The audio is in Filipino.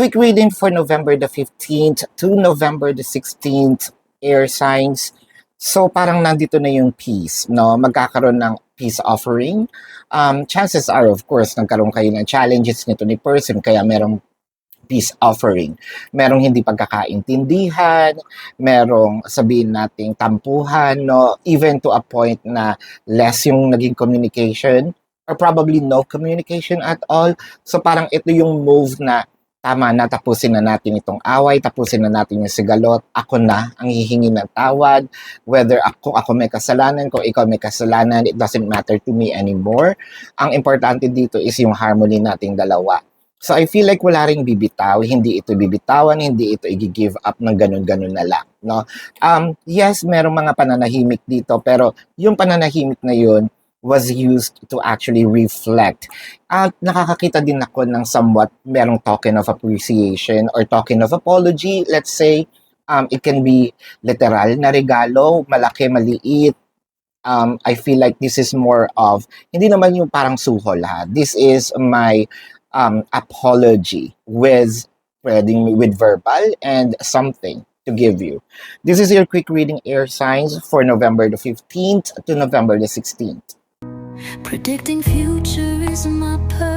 Quick reading for November the 15th to November the 16th, air signs. So parang nandito na yung peace, no? Magkakaroon ng peace offering. Chances are, of course, nagkaroon kayo ng challenges nito ni person, kaya merong peace offering. Merong hindi pagkakaintindihan, merong sabihin nating tampuhan, no? Even to a point na less yung naging communication or probably no communication at all. So parang ito yung move na tama na, tapusin na natin itong away, tapusin na natin yung sigalot, ako na ang hihingi ng tawad, whether ako may kasalanan, kung ikaw may kasalanan, it doesn't matter to me anymore. Ang importante dito is yung harmony nating dalawa. So I feel like wala ring bibitaw, hindi ito bibitawan, hindi ito i-give up ng ganun-ganun na lang, no? Yes, merong mga pananahimik dito, pero yung pananahimik na yun was used to actually reflect. At nakakakita din ako ng somewhat merong token of appreciation or token of apology. Let's say, it can be literal na regalo, malaki, maliit. I feel like this is more of, hindi naman yung parang suhol ha. This is my apology with verbal and something to give you. This is your quick reading, air signs, for November the 15th to November the 16th. Predicting future is my purpose.